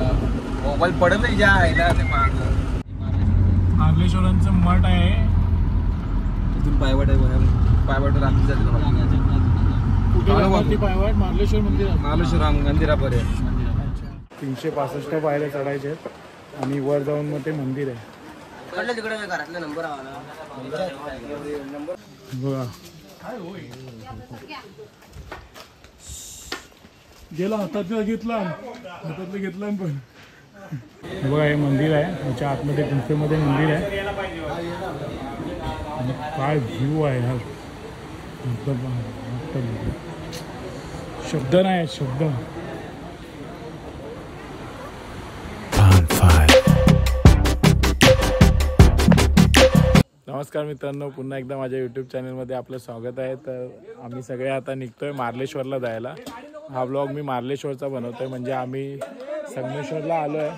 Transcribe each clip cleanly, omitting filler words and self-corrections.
Mobile पडत नाही ज्या आईला ते माग मार्लेश्वरांचं मठ आहे. तिथून पायवाट आहे, पायवाट रात्री जाते पायवाट मार्लेश्वर मंदिर, मार्लेश्वर मंदिरापर्यंत 365 पायऱ्या चढायचे आहेत आणि वर जाऊन मग ते मंदिर आहे. तिकडे घरातला नंबर बघा गेला हातातलं घेतला पण बघा हे मंदिर आहे. त्याच्या आतमध्ये गुंफेमध्ये मंदिर आहे आणि काय व्ह्यू आहे यार, शब्द नाही शब्द. नमस्कार मित्रांनो, पुन्हा एकदा माझ्या यूट्यूब चॅनलमध्ये आपलं स्वागत आहे. तर आम्ही सगळे आता निघतोय मार्लेश्वरला जायला. हा व्लॉग मी मार्लेश्वरचा बनवतोय, म्हणजे आम्ही संगमेश्वरला आलो आहे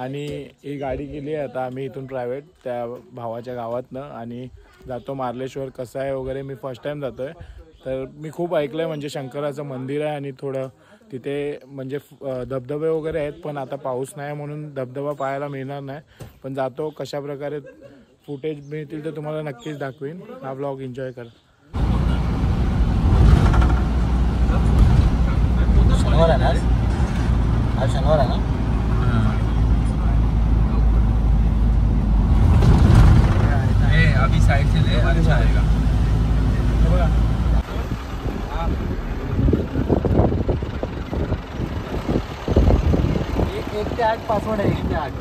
आणि ही गाडी केली आहे आता आम्ही इथून प्रायव्हेट त्या भावाच्या गावातनं आणि जातो मार्लेश्वर. कसं आहे वगैरे, मी फर्स्ट टाईम जातो आहे. तर मी खूप ऐकलं आहे, म्हणजे शंकराचं मंदिर आहे आणि थोडं तिथे म्हणजे धबधबे वगैरे आहेत, पण आता पाऊस नाही म्हणून धबधबा पाहायला मिळणार नाही. पण जातो, कशा प्रकारे फुटेज मिळतील तर तुम्हाला नक्कीच दाखवीन. हा व्लॉग एन्जॉय करा. शनिवार आहे ना, आज शनिवार आहे ना. अभी साइड से ले, अच्छा आएगा. बघा 1 ते 8 पासवर्ड आहे. 1 ते 8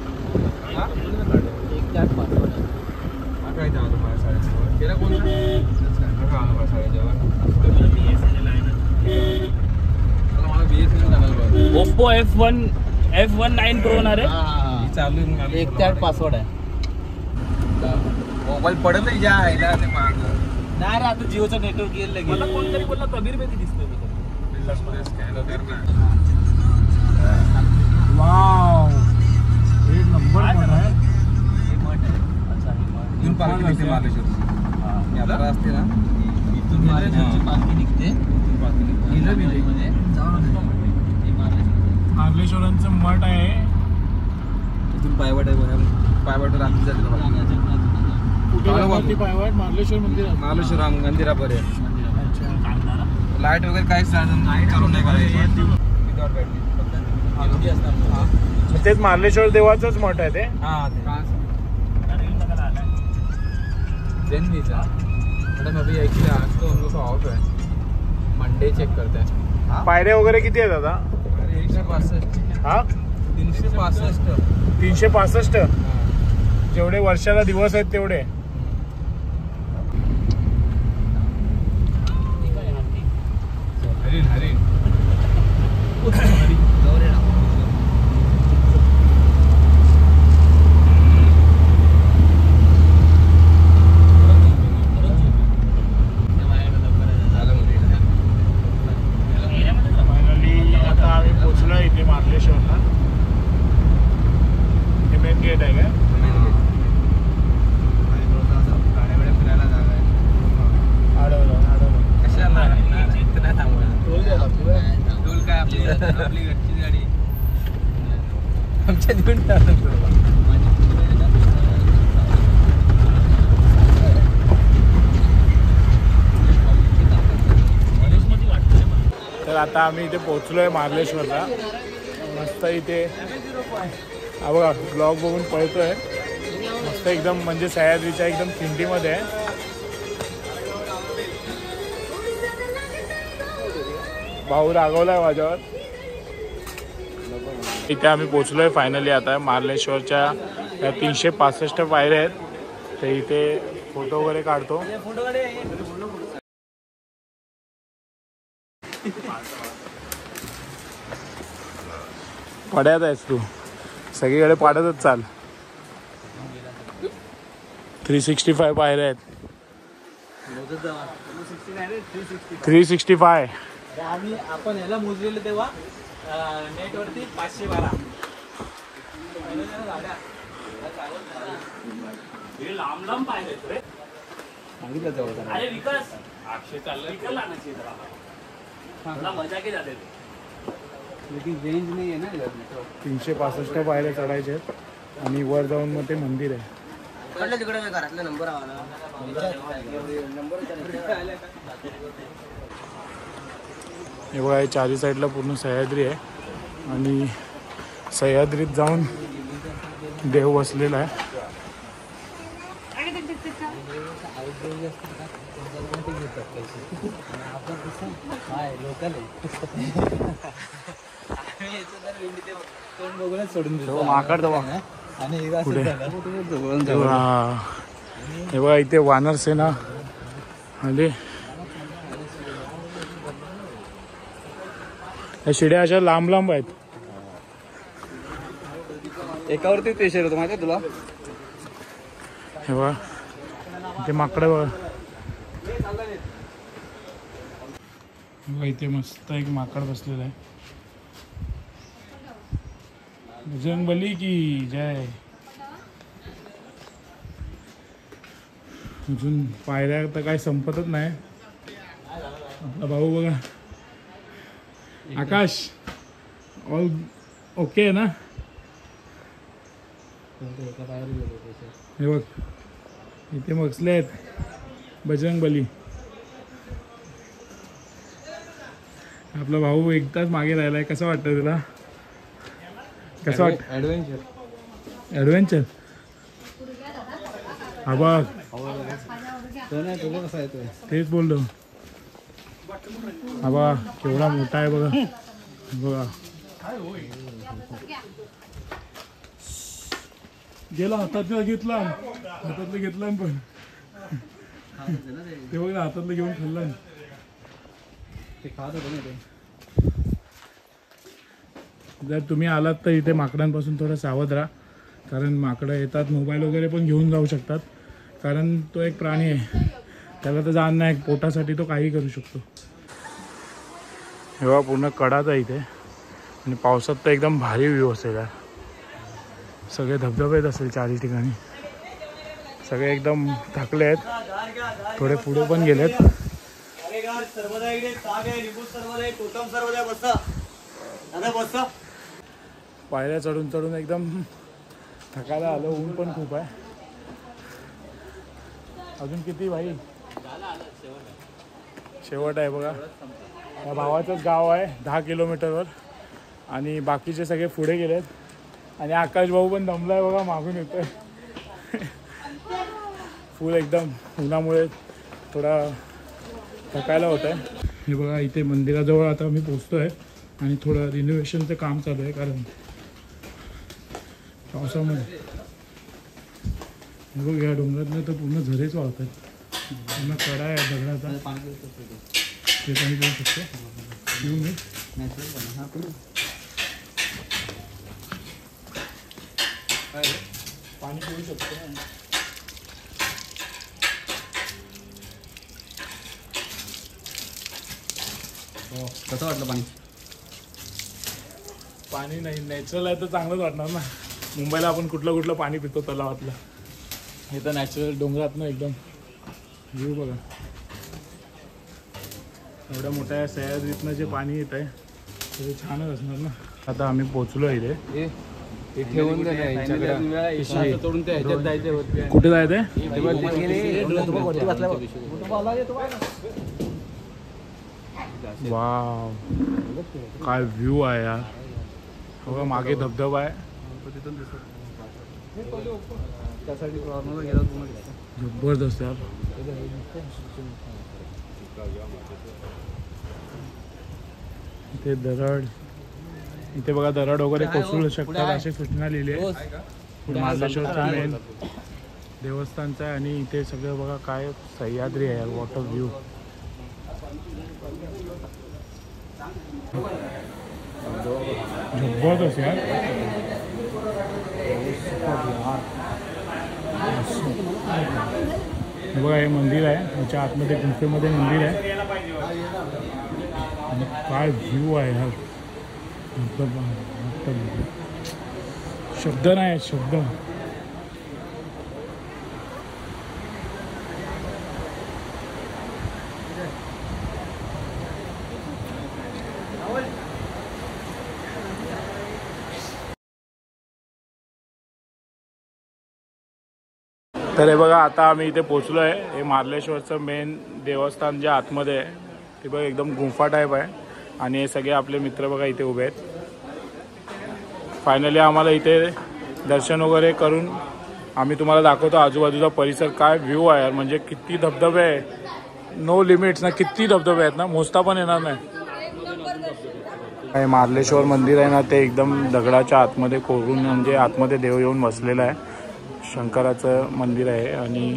पासवर्ड आहे. काय जाऊ तुम्हाला साडेजवळ केला कोणता साडेजवळ मला BSNL लागला. ओप्पो F19 Pro ना रे. चालू 1 ते 8 पासवर्ड आहे. मोबाईल पडत नाही ज्या आईला ते माग नाही रे. आता जिओचं नेटवर्क येईल लगेच. मला कोणतरी बोलला कबीर बेदी दिसतोय मी. वाव, एक नंबर पण आहे. इथून पालखी निघते मार्लेश्वर. यात्रा असते ना, इथून पालखी निघते. मार्लेश्वरांचं मठ आहे. इथून पायवाट आहे, पायवाट रात्री जाते पायवाट मार्लेश्वर मंदिर, मार्लेश्वर मंदिरापर्यंत. लाईट वगैरे काहीच नाही, करून नाही करायचं. तेच मार्लेश्वर देवाचंच मठ आहे ते. जैननीचा मैडम अभी एक्चुअली आज तो उनको तो ऑफ है, मंडे चेक करते हैं. पायऱ्या वगैरे किती आहेत दादा? 165. हा 365 जेवढे वर्षाला दिवस आहेत तेवढे. हरिण फायनली आता आम्ही पोचलो इथे मार्लेश्वरला. हे मेन गेट आहे काय? आपली घरची गाडी आमच्या देऊन तर आता आम्ही इथे पोचलोय मार्लेश्वरला. मस्त इथे हा बघा ब्लॉग बघून पळतोय मस्त एकदम, म्हणजे सह्याद्रीच्या एकदम खिंडीमध्ये आहे. भाऊ रागवलाय माझ्यावर. इथे आम्ही पोचलोय फायनली. आता मार्लेश्वरच्या 365 पायऱ्या आहेत, तर इथे फोटो वगैरे काढतो. पड्यात आहेस तू, सगळीकडे पाडतच चाल. 365 पायऱ्या आहेत. 365. आपण ह्याला मोजलेलं तेव्हा नेटवरती 512. लांब पाहिजे रे. अरे विकास 800 चाललं. विकल आणायची मला मजा की जाते. रेंज नाही आहे ना 365 पायऱ्या चढायचे आहेत आणि वर जाऊन मग ते मंदिर आहे. तिकडे घरातला नंबर हे बघा हे चारी साईडला पूर्ण सह्याद्री आहे आणि सह्याद्रीत जाऊन देव बसलेला आहे. माकड हे बघा इथे वानर सेना आले. या शिड्या अशा लांब लांब आहेत. एकावरती प्रेशर होतो माहिती तुला. हे बघा इथे माकडं बघा. इथे मस्त एक माकड बसलेला आहे. बजरंगबली की जय. अजून पायऱ्या तर काही संपतच नाही. आपला भाऊ बघा आकाश ऑल ओके आहे ना. हे बघ इथे बसले आहेत बजरंगबली. आपला भाऊ एकटाच मागे राहिलाय. कसं वाटतं तुला. कसं वाटतं. ॲडव्हेंचर हा बघ तेच बोललो. हा बघा केवढा मोठा आहे बघा. बघा गेला हातातलं घेतला. हातातलं घेतला पण ते बघ ना हातातलं घेऊन खाल्लं. जर तुम्ही आलात तर इथे माकडांपासून थोडं सावध राहा. कारण माकडं येतात. मोबाईल वगैरे पण घेऊन जाऊ शकतात. कारण तो एक प्राणी आहे. त्याला तर जाण नाही. पोटासाठी तो काही करू शकतो. हेव्हा पूर्ण कडाच आहे इथे आणि पावसात तर एकदम भारी व्ह्यू असेल यार. सगळे धबधबे असेल चारी ठिकाणी. सगळे एकदम थकले आहेत. थोडे पुढे पण गेलेत. पायऱ्या चढून चढून एकदम थकायला आलं. ऊन पण खूप आहे. अजून किती भाई शेवट आहे बघा. या भावाचंच गाव आहे 10 किलोमीटरवर आणि बाकीचे सगळे पुढे गेलेत. आणि आकाश भाऊ पण दमलाय बघा. मागून येतोय फुल एकदम उन्हामुळे थोडा थकायला होत आहे. हे बघा इथे मंदिराजवळ आता मी पोचतो आहे आणि थोडं रिनोव्हेशनचं काम चालू आहे. कारण पावसामध्ये बघ या डोंगरातनं तर पूर्ण झरेच वाहत आहेत. पूर्ण कडा आहे दगडाचा. ते पाणी पिऊ शकतो. पिऊ मी पाणी पिऊ शकतो. कसं वाटलं पाणी. पाणी नाही नॅचरल आहे तर चांगलंच वाटणार ना. मुंबईला आपण कुठलं पाणी पितो तलावातलं. हे तर नॅचरल डोंगरात ना एकदम व्ह्यू बघा. एवढ्या मोठ्या सह्याद्रीतनं जे पाणी येत आहे ते छानच असणार ना. आता आम्ही पोचलो इथे. ठेवून कुठे जायचंय. वाव काय व्ह्यू आहे यार. बघा मागे धबधबा आहे. जबरदस्त यार. इथे दरड. इथे बघा दरड वगैरे कोसळू शकतात अशी सूचना लिहिली आहे. मार्लेश्वरचं मेन देवस्थानचं आहे आणि इथे सगळं बघा काय सह्याद्री आहे. वॉटर व्ह्यू जबरदस्त यार. बघा हे मंदिर आहे. त्याच्या आतमध्ये गुंफेमध्ये मंदिर आहे आणि काय व्ह्यू आहे यार. शब्द नाही शब्द. तर हे बघा आता आम्ही इथे पोचलो आहे. हे मार्लेश्वरचं मेन देवस्थान जे आतमध्ये आहे ते बघा एकदम गुंफा टाईप आहे. आणि हे सगळे आपले मित्र बघा इथे उभे आहेत. फायनली आम्हाला इथे दर्शन वगैरे करून आम्ही तुम्हाला दाखवतो आजूबाजूचा परिसर. काय व्ह्यू आहे यार, म्हणजे किती धबधबे आहे, नो लिमिट्स ना. किती धबधबे आहेत ना, मोजता पण येणार नाही. हे मार्लेश्वर मंदिर आहे ना, ते एकदम दगडाच्या आतमध्ये कोरून म्हणजे आतमध्ये देव येऊन बसलेला आहे. शंकराचं मंदिर आहे. आणि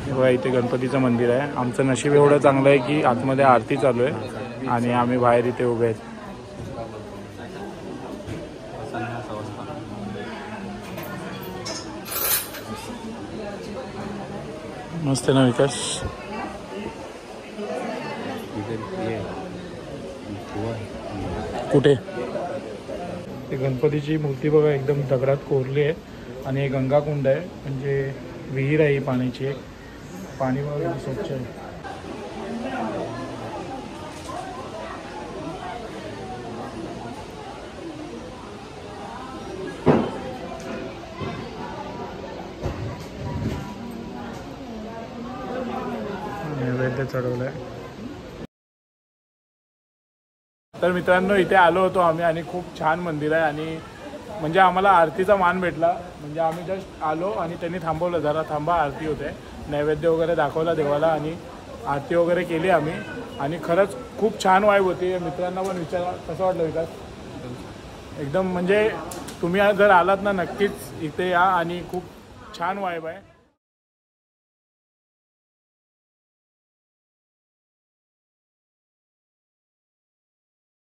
बघा इथे गणपतीचं मंदिर आहे. आमचं नशीब एवढं चांगलं आहे की आतमध्ये आरती चालू आहे आणि आम्ही बाहेर इथे उभे आहेत. मस्त ना विकास. कुठे ते गणपतीची मूर्ती बघा एकदम दगडात कोरली आहे. आणि हे गंगाकुंड आहे, म्हणजे विहीर आहे ही पाण्याची. एक पाणी बघा स्वच्छ आहे. नैवेद्य चढवलंय. तर मित्रांनो इथे आलो होतो आम्ही आणि खूप छान मंदिर आहे. आणि म्हणजे आम्हाला आरतीचा मान भेटला. म्हणजे आम्ही जस्ट आलो आणि त्यांनी थांबवलं, जरा थांबा आरती होते. नैवेद्य वगैरे दाखवला देवाला आणि आरती वगैरे केली आम्ही. आणि खरंच खूप छान वाईब होती. मित्रांना पण विचारा कसं वाटलं विकास. एकदम म्हणजे तुम्ही जर आलात ना नक्कीच इथे या आणि खूप छान वाईब आहे.